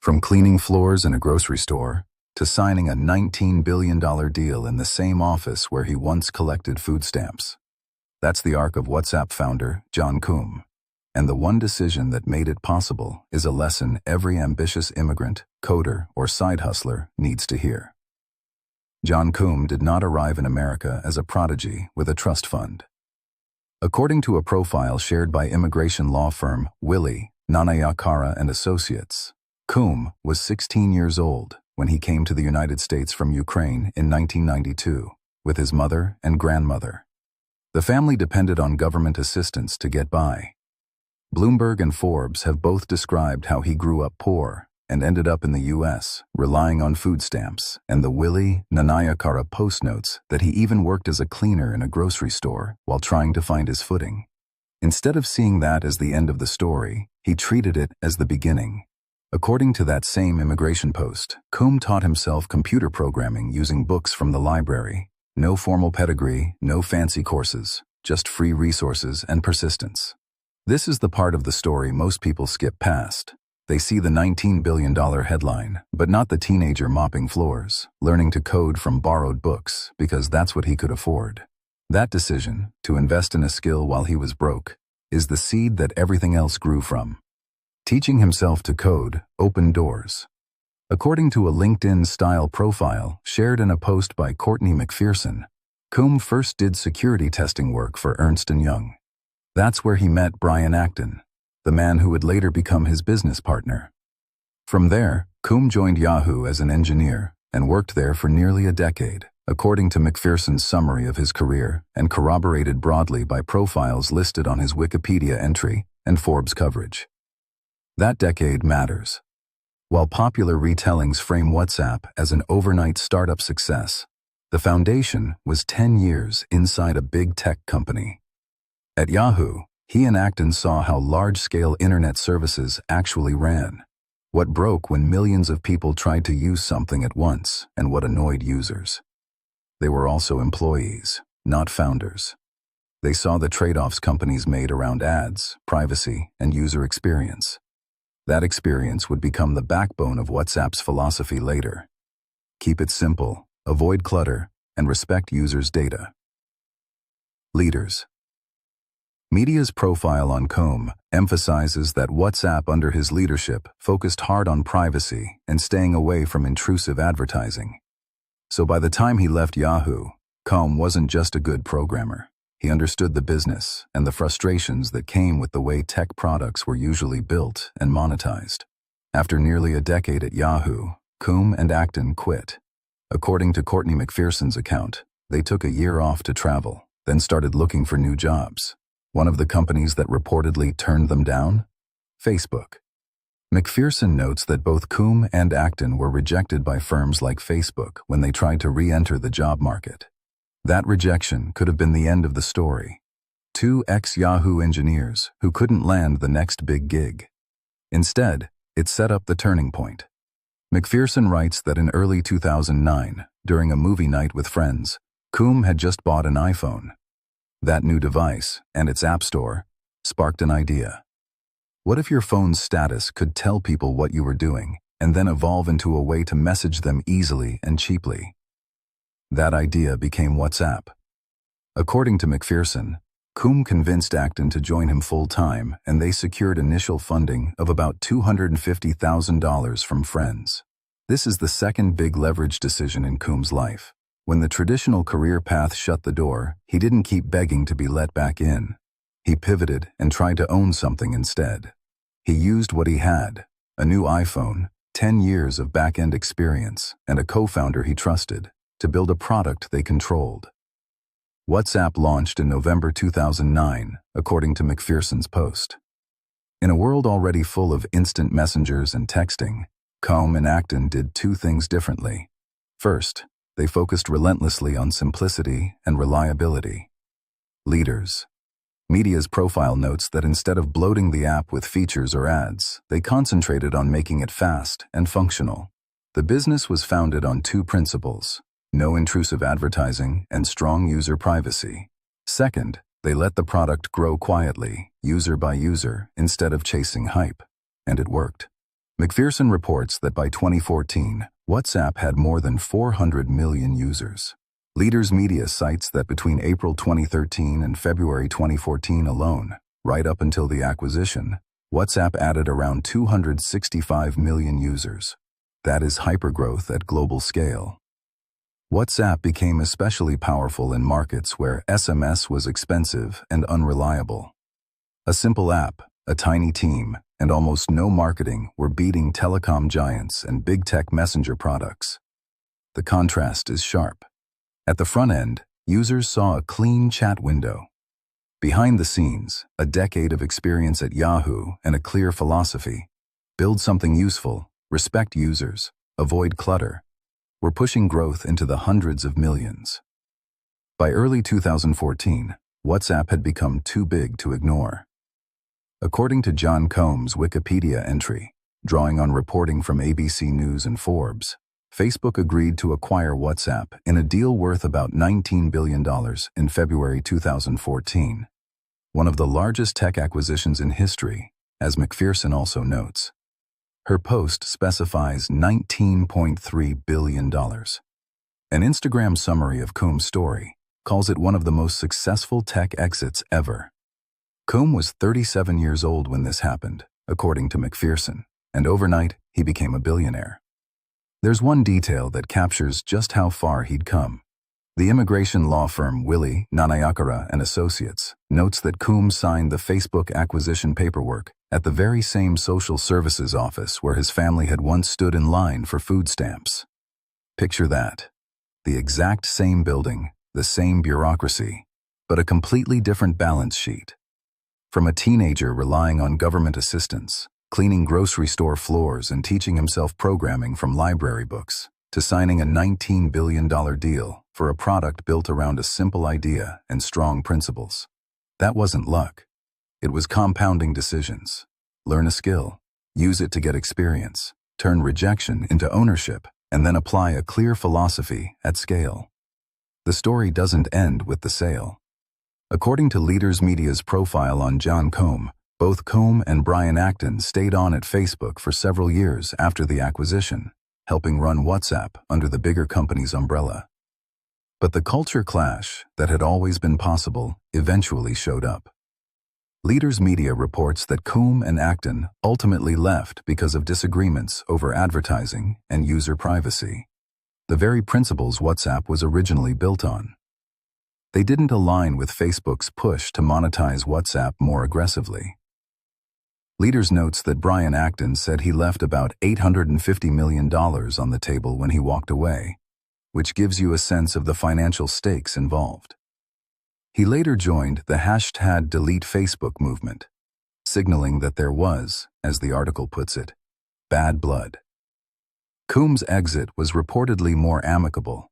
From cleaning floors in a grocery store to signing a $19 billion deal in the same office where he once collected food stamps. That's the arc of WhatsApp founder John Coombe. And the one decision that made it possible is a lesson every ambitious immigrant, coder, or side hustler needs to hear. John Coombe did not arrive in America as a prodigy with a trust fund. According to a profile shared by immigration law firm Willie, Nanayakara and Associates, Coombe was 16 years old when he came to the United States from Ukraine in 1992 with his mother and grandmother. The family depended on government assistance to get by. Bloomberg and Forbes have both described how he grew up poor and ended up in the U.S., relying on food stamps, and the Willie Nanayakara post notes that he even worked as a cleaner in a grocery store while trying to find his footing. Instead of seeing that as the end of the story, he treated it as the beginning. According to that same immigration post, Coombe taught himself computer programming using books from the library. No formal pedigree, no fancy courses, just free resources and persistence. This is the part of the story most people skip past. They see the $19 billion headline, but not the teenager mopping floors, learning to code from borrowed books because that's what he could afford. That decision, to invest in a skill while he was broke, is the seed that everything else grew from. Teaching himself to code opened doors. According to a LinkedIn-style profile shared in a post by Courtney McPherson, Coombe first did security testing work for Ernst & Young. That's where he met Brian Acton, the man who would later become his business partner. From there, Coombe joined Yahoo as an engineer and worked there for nearly a decade, according to McPherson's summary of his career and corroborated broadly by profiles listed on his Wikipedia entry and Forbes coverage. That decade matters. While popular retellings frame WhatsApp as an overnight startup success, the foundation was 10 years inside a big tech company. At Yahoo, he and Acton saw how large-scale internet services actually ran, what broke when millions of people tried to use something at once, and what annoyed users. They were also employees, not founders. They saw the trade-offs companies made around ads, privacy, and user experience. That experience would become the backbone of WhatsApp's philosophy later. Keep it simple, avoid clutter, and respect users' data. Leaders. Media's profile on Coombe emphasizes that WhatsApp under his leadership focused hard on privacy and staying away from intrusive advertising. So by the time he left Yahoo, Coombe wasn't just a good programmer. He understood the business and the frustrations that came with the way tech products were usually built and monetized. After nearly a decade at Yahoo, Coombe and Acton quit. According to Courtney McPherson's account, they took a year off to travel, then started looking for new jobs. One of the companies that reportedly turned them down? Facebook. McPherson notes that both Coombe and Acton were rejected by firms like Facebook when they tried to re-enter the job market. That rejection could have been the end of the story. Two ex-Yahoo engineers who couldn't land the next big gig. Instead, it set up the turning point. McPherson writes that in early 2009, during a movie night with friends, Coombe had just bought an iPhone. That new device, and its app store, sparked an idea. What if your phone's status could tell people what you were doing, and then evolve into a way to message them easily and cheaply? That idea became WhatsApp. According to McPherson, Coombe convinced Acton to join him full-time, and they secured initial funding of about $250,000 from friends. This is the second big leverage decision in Coombe's life. When the traditional career path shut the door, he didn't keep begging to be let back in. He pivoted and tried to own something instead. He used what he had, a new iPhone, 10 years of back-end experience, and a co-founder he trusted, to build a product they controlled. WhatsApp launched in November 2009, according to McPherson's post. In a world already full of instant messengers and texting, Coombe and Acton did two things differently. First, they focused relentlessly on simplicity and reliability. Leaders. Media's profile notes that instead of bloating the app with features or ads, they concentrated on making it fast and functional. The business was founded on two principles: no intrusive advertising and strong user privacy. Second, they let the product grow quietly, user by user, instead of chasing hype. And it worked. McPherson reports that by 2014, WhatsApp had more than 400 million users. Leaders Media cites that between April 2013 and February 2014 alone, right up until the acquisition, WhatsApp added around 265 million users. That is hypergrowth at global scale. WhatsApp became especially powerful in markets where SMS was expensive and unreliable. A simple app, a tiny team, and almost no marketing were beating telecom giants and big tech messenger products. The contrast is sharp. At the front end, users saw a clean chat window. Behind the scenes, a decade of experience at Yahoo and a clear philosophy: build something useful, respect users, avoid clutter, were pushing growth into the hundreds of millions. By early 2014, WhatsApp had become too big to ignore. According to John Combs' Wikipedia entry, drawing on reporting from ABC News and Forbes, Facebook agreed to acquire WhatsApp in a deal worth about $19 billion in February 2014, one of the largest tech acquisitions in history, as McPherson also notes. Her post specifies $19.3 billion. An Instagram summary of Combs' story calls it one of the most successful tech exits ever. Combs was 37 years old when this happened, according to McPherson, and overnight he became a billionaire. There's one detail that captures just how far he'd come. The immigration law firm Willie, Nanayakara and Associates notes that Combs signed the Facebook acquisition paperwork at the very same social services office where his family had once stood in line for food stamps. Picture that. The exact same building, the same bureaucracy, but a completely different balance sheet. From a teenager relying on government assistance, cleaning grocery store floors and teaching himself programming from library books, to signing a $19 billion deal for a product built around a simple idea and strong principles. That wasn't luck. It was compounding decisions. Learn a skill, use it to get experience, turn rejection into ownership, and then apply a clear philosophy at scale. The story doesn't end with the sale. According to Leaders Media's profile on John Combs, both Combs and Brian Acton stayed on at Facebook for several years after the acquisition, helping run WhatsApp under the bigger company's umbrella. But the culture clash that had always been possible eventually showed up. Leaders Media reports that Combs and Acton ultimately left because of disagreements over advertising and user privacy, the very principles WhatsApp was originally built on. They didn't align with Facebook's push to monetize WhatsApp more aggressively. Leaders notes that Brian Acton said he left about $850 million on the table when he walked away, which gives you a sense of the financial stakes involved. He later joined the #DeleteFacebook movement, signaling that there was, as the article puts it, bad blood. Combs' exit was reportedly more amicable,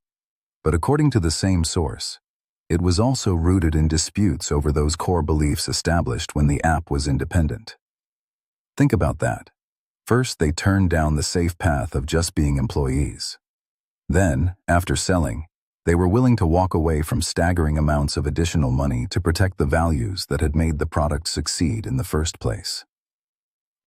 but according to the same source, it was also rooted in disputes over those core beliefs established when the app was independent. Think about that. First, they turned down the safe path of just being employees. Then, after selling, they were willing to walk away from staggering amounts of additional money to protect the values that had made the product succeed in the first place.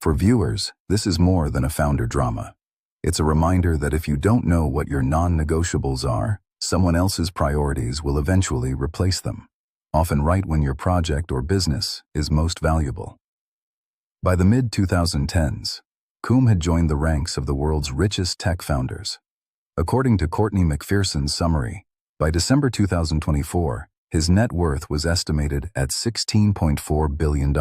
For viewers, this is more than a founder drama. It's a reminder that if you don't know what your non-negotiables are, someone else's priorities will eventually replace them, often right when your project or business is most valuable. By the mid-2010s, Combs had joined the ranks of the world's richest tech founders. According to Courtney McPherson's summary, by December 2024, his net worth was estimated at $16.4 billion.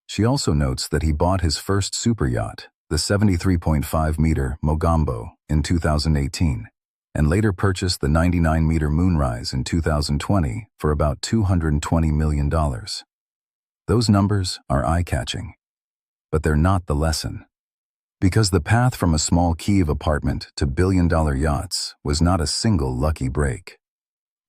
She also notes that he bought his first superyacht, the 73.5-meter Mogambo, in 2018, and later purchased the 99-meter Moonrise in 2020 for about $220 million. Those numbers are eye-catching, but they're not the lesson. Because the path from a small Kyiv apartment to billion-dollar yachts was not a single lucky break.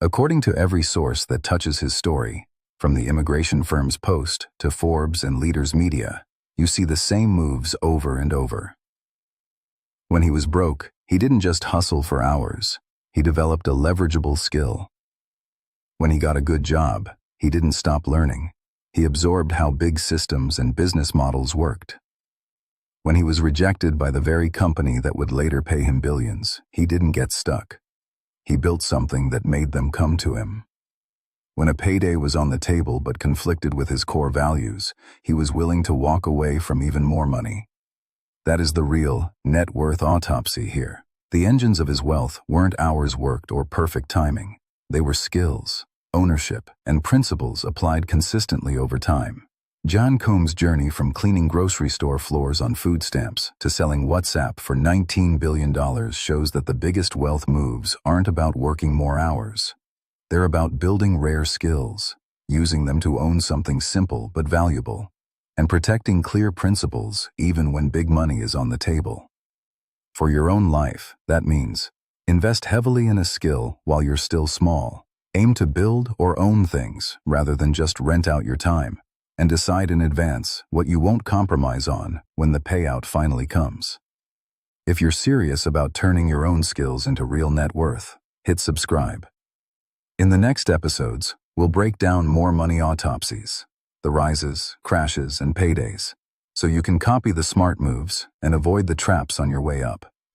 According to every source that touches his story, from the immigration firm's Post to Forbes and Leaders Media, you see the same moves over and over. When he was broke, he didn't just hustle for hours. He developed a leverageable skill. When he got a good job, he didn't stop learning. He absorbed how big systems and business models worked. When he was rejected by the very company that would later pay him billions, he didn't get stuck. He built something that made them come to him. When a payday was on the table but conflicted with his core values, he was willing to walk away from even more money. That is the real net worth autopsy here. The engines of his wealth weren't hours worked or perfect timing. They were skills, ownership, and principles applied consistently over time. John Combs' journey from cleaning grocery store floors on food stamps to selling WhatsApp for $19 billion shows that the biggest wealth moves aren't about working more hours. They're about building rare skills, using them to own something simple but valuable, and protecting clear principles even when big money is on the table. For your own life, that means invest heavily in a skill while you're still small. Aim to build or own things rather than just rent out your time. And decide in advance what you won't compromise on when the payout finally comes. If you're serious about turning your own skills into real net worth, hit subscribe. In the next episodes, we'll break down more money autopsies, the rises, crashes, and paydays, so you can copy the smart moves and avoid the traps on your way up.